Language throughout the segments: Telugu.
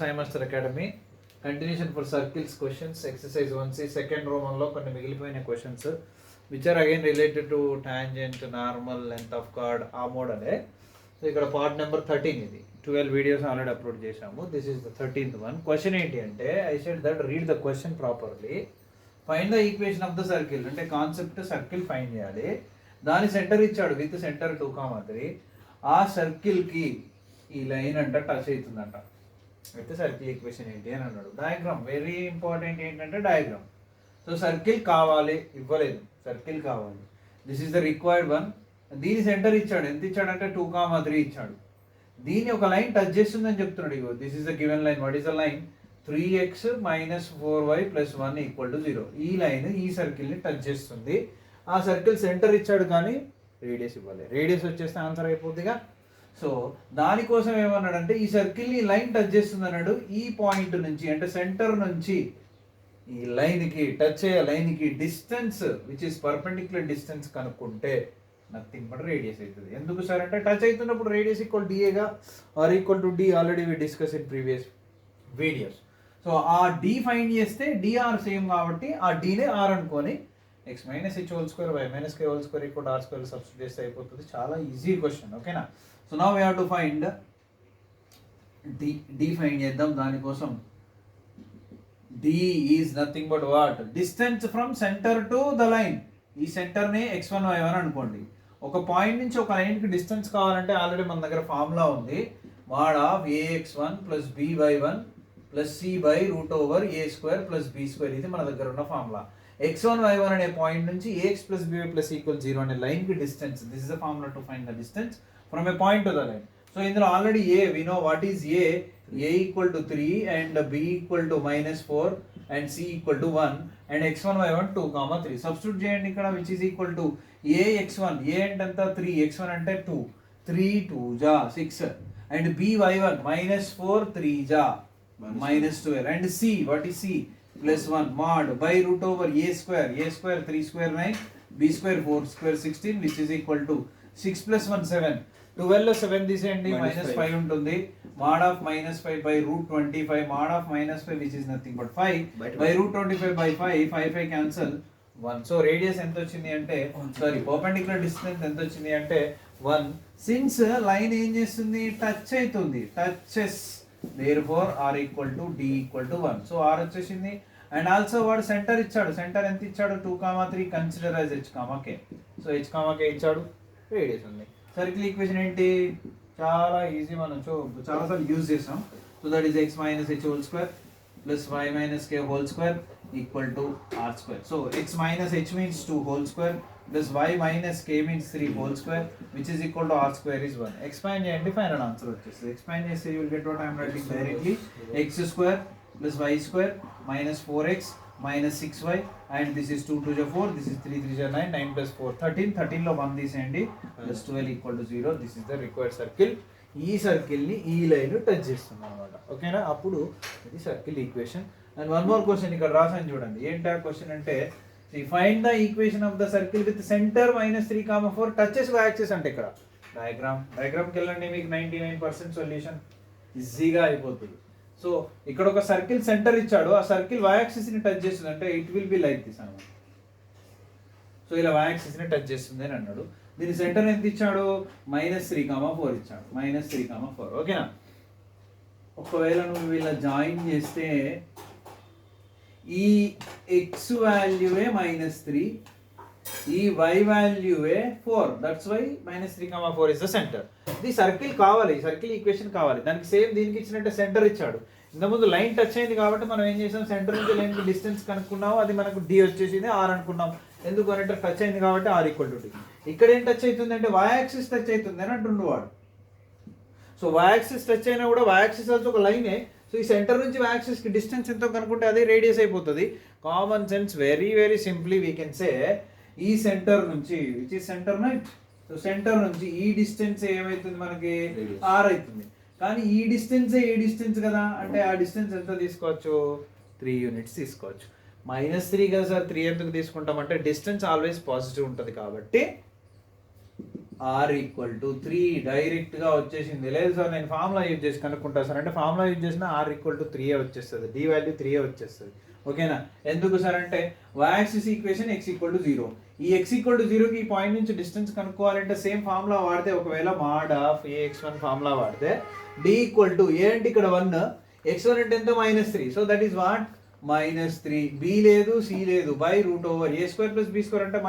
సైమాస్టర్ academy. Continuation for circles questions exercise 1C second రోమన్లో కొన్ని మిగిలిపోయిన questions which are again related to tangent, normal, length of chord, ఆ మోడలే. సో ఇక్కడ పార్ట్ నెంబర్ 13 ఇది. 12 వీడియోస్ ఆల్రెడీ అప్లోడ్ చేశాము. This is the 13th one. Question ఏంటి అంటే, I said that read the question properly. Find the equation of the circle. అంటే కాన్సెప్ట్ సర్కిల్ ఫైండ్ చేయాలి. దాని సెంటర్ ఇచ్చాడు విత్ సెంటర్ 2,3. ఆ సర్కిల్కి ఈ లైన్ అంట టచ్ అవుతుందంట. అయితే సర్కిల్ ఈక్వేషన్ ఏంటి అని అన్నాడు. Diagram very important. ఏంటంటే డయాగ్రామ్. సో సర్కిల్ కావాలి, ఇవ్వలేదు, సర్కిల్ కావాలి. This is the required one. దీని సెంటర్ ఇచ్చాడు. ఎంత ఇచ్చాడంటే 2,3 ఇచ్చాడు. దీన్ని ఒక లైన్ టచ్ చేస్తుందని చెప్తున్నాడు. ఇగో this is the given line. What is the line? 3x - 4y + 1 = 0. ఈ లైన్ ఈ సర్కిల్ని టచ్ చేస్తుంది. ఆ సర్కిల్ సెంటర్ ఇచ్చాడు కానీ రేడియస్ ఇవ్వాలి. రేడియస్ వచ్చేస్తే ఆన్సర్ అయిపోతుందిగా. సో దానికోసం ఏమన్నాడంటే, ఈ సర్కిల్ని లైన్ టచ్ చేస్తుంది అన్నాడు. ఈ పాయింట్ నుంచి అంటే సెంటర్ నుంచి ఈ లైన్కి టచ్ అయ్యే లైన్కి distance which is perpendicular distance కనుక్కుంటే నథింగ్ బట్ రేడియస్ అవుతుంది. ఎందుకు సార్ అంటే, టచ్ అవుతున్నప్పుడు రేడియస్ =DAగా or =D. Already we discuss in previous videos. So ఆ D ఫైండ్ చేస్తే DR సేమ్ కాబట్టి ఆ Dనే R అనుకొని x - h² y - k² R² substitute చేస్తే అయిపోతుంది. చాలా ఈజీ క్వశ్చన్. ఓకేనా? So now we have to find D find చేద్దాం. దానికోసం D is nothing but what? Distance from centre to the line. ఈ సెంటర్ని x1 y1 అనుకోండి. ఒక పాయింట్ నుంచి ఒక లైన్కి డిస్టెన్స్ కావాలంటే ఆల్రెడీ మన దగ్గర ఫార్ములా ఉంది. mod of ax1 + by1 + c/√a² + b². ఇది మన దగ్గర ఉన్న ఫార్ములా. x1 y1 అనే పాయింట్ నుంచి ax + by + 0 అనే లైన్కి distance. This is the formula to find the distance from a point to the line. So ఇందులో already a we know what is a = 3 and b = -4 and c = 1 and x1 y1 2,3. Substitute చేయండి ఇక్కడ, which is equal to ax1. a అంటే ఎంత? 3. x1 అంటే 2. 3 2 జా 6 and by1 -4 3 జా -12 and c, what is c? +1 mod by√a². a² 3² 9, b² 4² 16 which is equal to 6 + 1 7. 12 లో 7 తీసేయండి, -5 ఉంటుంది. mod of -5/√25. mod of -5 which is nothing but 5 /√25/5. 5 cancel 1. So radius ఎంత వచ్చింది అంటే, సారీ పర్పెండిక్యులర్ డిస్టెన్స్ ఎంత వచ్చింది అంటే 1. సిన్స్ లైన్ ఏం చేస్తుంది? టచ్ అవుతుంది. Touches, therefore r = D = 1. So r వచ్చేసింది. అండ్ ఆల్సో వాడు సెంటర్ ఇచ్చాడు. సెంటర్ ఎంత ఇచ్చాడు? 2,3. Consider as h, k. So h, k ఇచ్చాడు. రేడియస్ ఉంది. సర్కిల్ ఈక్వేషన్ ఏంటి? చాలా ఈజీ. మనం చాలాసార్లు యూజ్ చేసాం. So that is x - h² + y - k² = r². So x - h means 2 whole square plus y - k means 3 whole square which is equal to r² is 1. Expand చేయండి, ఫైనల్ ఆన్సర్ వచ్చేస్తుంది. ఎక్స్పాండ్ చేస్తే you will get what I am writing directly. x² + y² - 4x - 6y and this is 2 2 4, this is 3 3 9, 9 + 4 13. 13 లో 1 తీసేయండి, +12 = 0. This is the required circle. ఈ సర్కిల్ని ఈ లైన్ టచ్ చేస్తుంది అనమాట. ఓకేనా? అప్పుడు ఇది circle equation. And one more question ఇక్కడ రాసాను చూడండి. ఏంటి ఆ క్వశ్చన్ అంటే, find the equation of the circle with centre -3,4 touches by axis. అంటే ఇక్కడ డయాగ్రామ్కి వెళ్ళండి, మీకు 99% సొల్యూషన్ ఈజీగా అయిపోతుంది. సో ఇక్కడ ఒక సర్కిల్ సెంటర్ ఇచ్చాడు. ఆ సర్కిల్ y యాక్సిస్ ని టచ్ చేస్తుంది అంటే it will be like this అన్నమాట. సో ఇలా y యాక్సిస్ ని టచ్ చేస్తుంది అని అన్నాడు. దీని సెంటర్ ఎంత ఇచ్చాడు? -3,4 ఇచ్చాడు. -3,4. ఓకేనా? ఒకవేళ నువ్వు ఇలా జాయిన్ చేస్తే ఈ x వాల్యూవే -3, ఈ y వాల్యూవే 4. That's why -3,4 is the centre. ఇది సర్కిల్ కావాలి, సర్కిల్ ఈక్వేషన్ కావాలి. దానికి సేమ్ దీనికి ఇచ్చినట్టే సెంటర్ ఇచ్చాడు. ఇంతకుముందు లైన్ టచ్ అయింది కాబట్టి మనం ఏం చేసాం? సెంటర్ నుంచి లైన్కి డిస్టెన్స్ కనుక్కున్నాము. అది మనకు D వచ్చేసింది, R అనుకున్నాం. ఎందుకు అంటే టచ్ అయింది కాబట్టి R = D. ఇక్కడ ఏం టచ్ అవుతుంది అంటే y యాక్సిస్ టచ్ అవుతుంది అని అంటుండు వాడు. సో y యాక్సిస్ టచ్ అయినా కూడా y యాక్సిస్ also ఒక లైనే. సో ఈ సెంటర్ నుంచి y యాక్సిస్కి డిస్టెన్స్ ఎంతో కనుక్కుంటే అదే రేడియస్ అయిపోతుంది. Common sense, very very simply we can say, ఈ సెంటర్ నుంచి which is centre right. So centre నుంచి ఈ డిస్టెన్స్ ఏమవుతుంది? మనకి R అవుతుంది. కానీ ఈ డిస్టెన్స్ కదా, అంటే ఆ డిస్టెన్స్ ఎంత తీసుకోవచ్చు? 3 యూనిట్స్ తీసుకోవచ్చు. -3 కదా సార్, 3 ఎందుకు తీసుకుంటామంటే డిస్టెన్స్ ఆల్వేస్ పాజిటివ్ ఉంటుంది కాబట్టి ఆర్ ఈక్వల్ టు 3 డైరెక్ట్గా వచ్చేసింది. లేదు సార్ నేను ఫార్ములా యూజ్ చేసి కనుక్కుంటా సార్ అంటే ఫార్ములా యూజ్ చేసిన ఆర్ ఈక్వల్ టు 3 వచ్చేస్తుంది, డి వాల్యూ 3 వచ్చేస్తుంది. ఓకేనా? ఎందుకు సార్ అంటే y axis equation x equal to 0. ఈ x ఈక్వల్ టు 0కి ఈ పాయింట్ నుంచి డిస్టెన్స్ కనుక్కోవాలంటే సేమ్ ఫార్ములా వాడితే, ఒకవేళ మాడ్ ఆఫ్ ax1 ఫార్ములా వాడితే d ఈక్వల్ టు a అంటే ఇక్కడ 1, x1 అంటే ఎంత -3, so that is what -3. b లేదు c లేదు by root over a square plus b square అంటే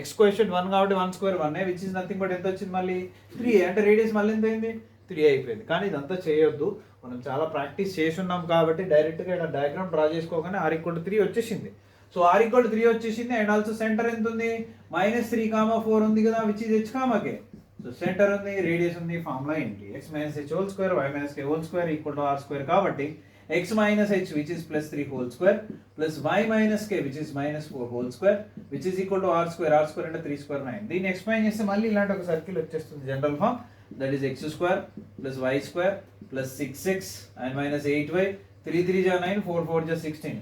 x కోఎఫిషియంట్ 1 కాబట్టి 1 square 1 which is nothing but ఎంత వచ్చింది మళ్ళీ 3 అంటే రేడియస్ మళ్ళీ ఎంత అయింది 3 అయిపోయింది. కానీ ఇదంతా చేయొద్దు, మనం చాలా ప్రాక్టీస్ చేసి ఉన్నాం కాబట్టి డైరెక్ట్గా ఇక్కడ డయాగ్రామ్ డ్రా చేసుకోగానే ఆర్ ఈక్వల్ టు 3 వచ్చేసింది. సో ఆర్ ఈక్వల్ టు 3 వచ్చేసింది అండ్ ఆల్సో సెంటర్ ఎంత ఉంది -3, 4 ఉంది కదా which is h, k. So centre ఉంది, రేడియస్ ఉంది, ఫార్ములా ఏంటి x - h whole square y - k whole square equal to r square. కాబట్టి x minus h which is +3 whole square plus y minus k which is -4 whole square which is equal to r square అంటే 3 square 9. దీన్ని ఎక్స్ప్లెయిన్ చేస్తే మళ్ళీ ఇలాంటి ఒక సర్కిల్ వచ్చేస్తుంది general form, that is x square plus y square plus 6x and minus 8y, 3 3 जा 9, 4 4 जा 16.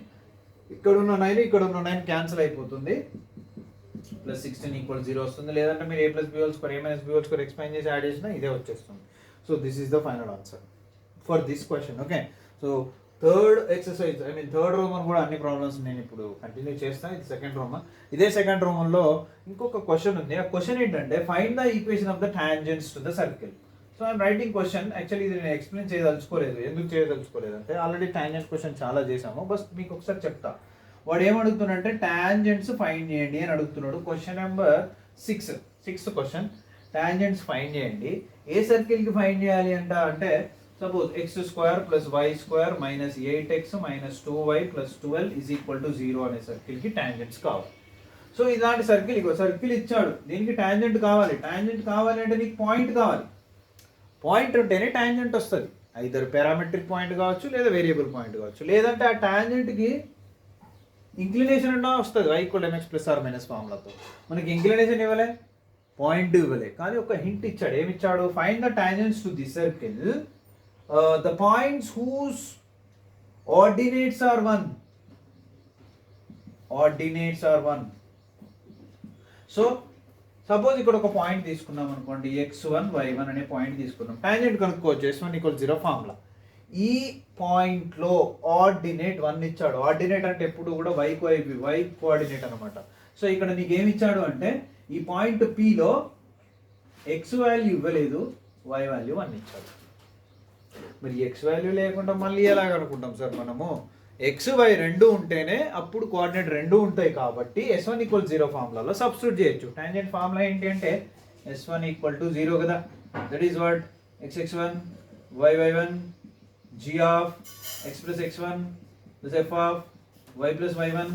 ఇక్కడ ఉన్న 9 ఇక్కడ ఉన్న 9 క్యాన్సిల్ అయిపోతుంది, ప్లస్ 16 ఈక్వల్ 0 వస్తుంది. లేదంటే మీరు a plus b whole square a minus b whole square explain చేసి యాడ్ చేసినా ఇదే వచ్చేస్తుంది. So this is the final answer for this question. Okay, so third exercise third Roman కూడా అన్ని ప్రాబ్లమ్స్ నేను ఇప్పుడు కంటిన్యూ చేస్తాను. ఇది సెకండ్ రోమన్. ఇదే సెకండ్ రోమన్లో ఇంకొక క్వశ్చన్ ఉంది. ఆ క్వశ్చన్ ఏంటంటే find the equation of the tangents to the circle. So I'm writing question. Actually ఇది నేను ఎక్స్ప్లెయిన్ చేయదలుచుకోలేదు. ఎందుకు చేయదలుచుకోలేదు అంటే ఆల్రెడీ టాంజెంట్ క్వశ్చన్ చాలా చేసాము, బస్ మీకు ఒకసారి చెప్తా. వాడు ఏమడుగుతున్నాడంటే టాంజెంట్స్ ఫైండ్ చేయండి అని అడుగుతున్నాడు. Question number 6th question, tangents find చేయండి. ఏ సర్కిల్కి ఫైండ్ చేయాలి అంటే suppose x square plus y square minus 8x minus 2y plus 12 is equal to 0 అనే సర్కిల్కి టాంజెంట్స్ కావాలి. సో ఇలాంటి సర్కిల్ సర్కిల్ ఇచ్చాడు, దీనికి టాంజెంట్ కావాలి. టాంజెంట్ కావాలి అంటే నీకు పాయింట్ కావాలి. పాయింట్ ఉంటేనే టాంజెంట్ వస్తుంది. ఐదర్ పారామెట్రిక్ పాయింట్ కావచ్చు లేదా వేరియబుల్ పాయింట్ కావచ్చు. లేదంటే ఆ టాంజెంట్కి ఇంక్లినేషన్ అన్నా వస్తుంది y equal mx plus r minus ఫార్ములాతో. మనకి ఇంక్లినేషన్ ఇవ్వలే, పాయింట్ ఇవ్వలే, కానీ ఒక హింట్ ఇచ్చాడు. ఏమిచ్చాడు? Find the tangents to this circle the points whose ordinates are 1. Ordinates are 1. So suppose ఇక్కడ ఒక పాయింట్ తీసుకున్నాం అనుకోండి, x1 y1 అనే పాయింట్ తీసుకున్నాం. టాంజెంట్ కనుక్కోవచ్చు, s1 = 0 ఫార్ములా. ఈ పాయింట్లో ఆర్డినేట్ 1 ఇచ్చాడు. ఆర్డినేట్ అంటే ఎప్పుడు కూడా y కోఆర్డినేట్ అనమాట. సో ఇక్కడ నీకు ఏమి ఇచ్చాడు అంటే ఈ పాయింట్ Pలో x వాల్యూ ఇవ్వలేదు, y వాల్యూ 1 ఇచ్చాడు. మరి ఎక్స్ వాల్యూ లేకుండా మళ్ళీ ఎలాగ అనుకుంటాం సార్ మనము? ఎక్స్ వై రెండు ఉంటేనే అప్పుడు కోఆర్డినేట్ రెండు ఉంటాయి కాబట్టి s1 = 0 ఫార్ములాలో సబ్స్టిట్యూట్ చేయొచ్చు. టాంజెంట్ ఫార్ములా ఏంటి అంటే s1 = 0 కదా. That is what x(x1) y(y1) g of x plus x1 plus f of y plus y1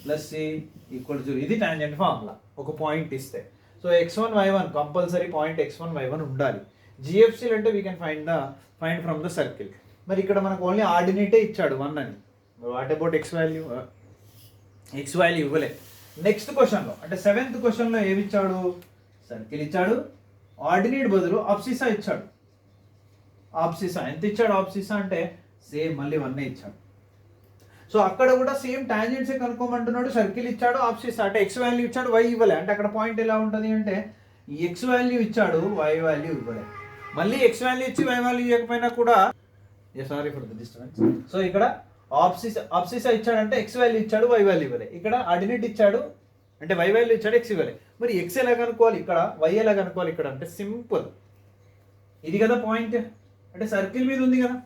plus c = 0. ఇది టాంజెంట్ ఫార్ములా. ఒక పాయింట్ ఇస్తే so x1 y1 compulsory point x1 y1 ఉండాలి. జిఎఫ్సీలు అంటే we can find from the circle. మరి ఇక్కడ మనకు ఓన్లీ ఆర్డినేటే ఇచ్చాడు 1 అని. What about X value? X value ఇవ్వలే. నెక్స్ట్ క్వశ్చన్లో అంటే 7th క్వశ్చన్లో ఏమి ఇచ్చాడు? సర్కిల్ ఇచ్చాడు, ఆర్డినేట్ బదులు ఆబ్సిసా ఇచ్చాడు. ఆబ్సిసా ఎంత ఇచ్చాడు? ఆబ్సిసా అంటే సేమ్ మళ్ళీ 1 ఇచ్చాడు. సో అక్కడ కూడా సేమ్ టాంజెంట్సే కనుక్కోమంటున్నాడు. సర్కిల్ ఇచ్చాడు, ఆబ్సిసా అంటే ఎక్స్ వాల్యూ ఇచ్చాడు, వై ఇవ్వలే. అంటే అక్కడ పాయింట్ ఎలా ఉంటుంది అంటే ఈ ఎక్స్ వాల్యూ ఇచ్చాడు, వై వాల్యూ ఇవ్వలే. మళ్ళీ ఎక్స్ వాల్యూ ఇచ్చి వై వాల్యూ ఇవ్వకపోయినా కూడా sorry for the disturbance. So ఇక్కడ ఆబ్సిసా ఇచ్చాడంటే ఎక్స్ వాల్యూ ఇచ్చాడు, వై వాల్యూ ఇవ్వలే. ఇక్కడ ఆర్డినేట్ ఇచ్చాడు అంటే వై వాల్యూ ఇచ్చాడు, ఎక్స్ ఇవ్వలే. మరి ఎక్స్ ఎలా కనుక్కోవాలి ఇక్కడ, వై ఎలా కనుక్కోవాలి ఇక్కడ అంటే సింపుల్. ఇది కదా పాయింట్, అంటే సర్కిల్ మీద ఉంది కదా,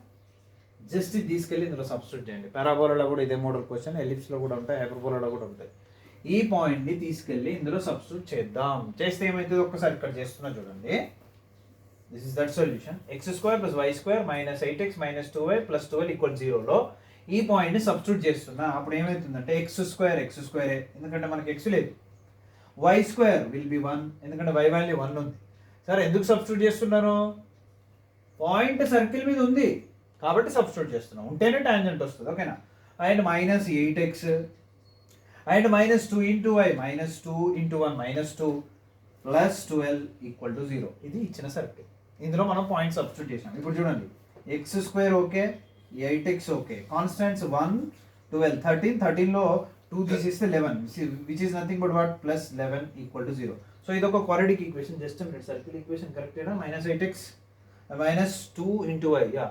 జస్ట్ ఇది తీసుకెళ్ళి ఇందులో సబ్స్టిట్యూట్ చేయండి. పారాబోలాలో కూడా ఇదే మోడల్ క్వశ్చన్, ఎలిప్స్లో కూడా ఉంటాయి, హైపర్బోలాలో కూడా ఉంటాయి. ఈ పాయింట్ని తీసుకెళ్ళి ఇందులో సబ్స్టిట్యూట్ చేద్దాం. చేస్తే ఏమైతుంది ఒక్కసారి ఇక్కడ చేస్తున్నా చూడండి. This is that solution. x² + y² - 8x - 2y + 12 = 0లో ఈ పాయింట్ని సబ్స్టిట్యూట్ చేస్తున్నా. అప్పుడు ఏమవుతుందంటే x² ఎందుకంటే మనకి x లేదు, y² విల్ బి 1 ఎందుకంటే y వాల్యూ 1 ఉంది. సరే ఎందుకు సబ్స్టిట్యూట్ చేస్తున్నాను? పాయింట్ సర్కిల్ మీద ఉంది కాబట్టి సబ్స్టిట్యూట్ చేస్తున్నాం. ఉంటేనే టాంజెంట్ వస్తుంది. ఓకేనా? And -8x and -2 × y -2 × 1 -2 + 12 = 0. ఇది ఇచ్చిన సర్కిల్. ఇందులో మనం పాయింట్ సబ్స్టిట్యూట్ చేసాం. ఇప్పుడు చూడండి, x² okay, 8x okay, constants 1 12 13 13లో 2 తీసేస్తే 11 which is nothing but what plus 11 equal to 0. So ఇది ఒక quadratic equation. Just minute, circle equation కరెక్టేనా? -8x -2 into y, yeah.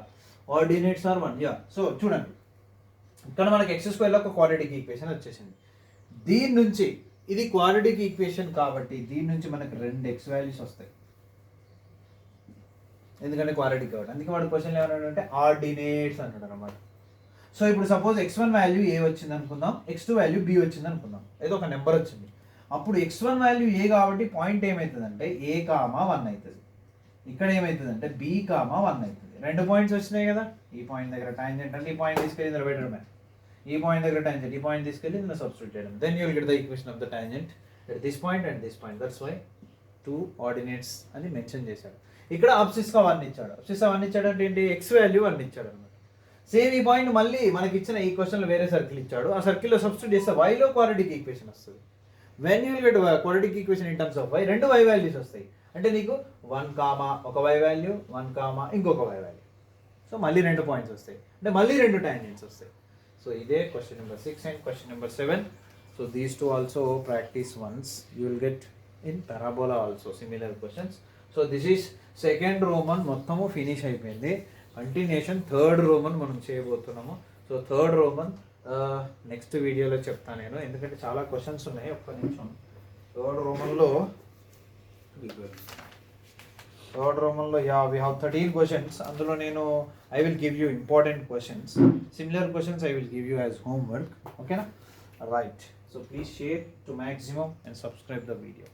Ordinates are 1, yeah. So చూడండి, ఇక్కడ మనకి x² లో ఒక క్వాడ్రాటిక్ ఈక్వేషన్ వచ్చేసింది. దీని నుంచి ఇది క్వాడ్రాటిక్ ఈక్వేషన్ కాబట్టి దీని నుంచి మనకి 2 x వాల్యూస్ వస్తాయి, ఎందుకంటే క్వాడ్రాటిక్ కాబట్టి. అందుకే వాడు క్వశ్చన్ ఏమన్నాడు అంటే ఆర్డినేట్స్ అంటాడు అనమాట. సో ఇప్పుడు సపోజ్ x1 వాల్యూ ఏ వచ్చింది అనుకుందాం, x2 వాల్యూ b వచ్చింది అనుకుందాం, ఏదో ఒక నెంబర్ వచ్చింది. అప్పుడు x1 వాల్యూ ఏ కాబట్టి పాయింట్ ఏమవుతుందంటే a, 1 అవుతుంది. ఇక్కడ ఏమవుతుందంటే b, 1 అవుతుంది. 2 పాయింట్స్ వచ్చినాయి కదా, ఈ పాయింట్ దగ్గర టాంజెంట్ అంటే ఈ పాయింట్ తీసుకెళ్ళి ఇందులో పెట్టడమే, ఈ పాయింట్ దగ్గర టాంజెంట్, ఈ పాయింట్ తీసుకెళ్ళి ఇందులో సబ్స్టిట్యూట్ చేయడం. Then you will get the equation of the tangent at this point and this point. That's why 2 ordinates అని మెన్షన్ చేశాడు. ఇక్కడ అబ్సిస్గా 1 ఇచ్చాడు. అబ్సిస్గా 1 ఇచ్చాడు అంటే ఏంటి, x వాల్యూ 1 ఇచ్చాడు అనమాట. సేమ్ ఈ పాయింట్ మళ్ళీ మనకి ఇచ్చిన ఈ క్వశ్చన్లో వేరే సర్కిల్ ఇచ్చాడు, ఆ సర్కిల్లో సబ్స్టిట్యూట్ చేస్తే వైలో క్వాడ్రాటిక్ ఈక్వేషన్ వస్తుంది. When you will get quadratic equation in terms of y, 2 y values వస్తాయి. అంటే నీకు 1, ఒక y వాల్యూ, 1, ఇంకొక y వాల్యూ. సో మళ్ళీ 2 పాయింట్స్ వస్తాయి, అంటే మళ్ళీ 2 టాంజెంట్స్ వస్తాయి. సో ఇదే question number 6 and question number 7. So these two also practice once. You will get in parabola also similar questions. So this is second Roman మొత్తము ఫినిష్ అయిపోయింది. కంటిన్యూషన్ థర్డ్ రోమన్ మనం చేయబోతున్నాము. సో థర్డ్ రోమన్ నెక్స్ట్ వీడియోలో చెప్తాను నేను, ఎందుకంటే చాలా క్వశ్చన్స్ ఉన్నాయి. ఒక్క నిమిషం. థర్డ్ రోమన్లో యా వీ హ్యావ్ 13 క్వశ్చన్స్. అందులో నేను I will give you important questions, similar questions I will give you as homework. ఓకేనా? Right. So please share to maximum and subscribe the video.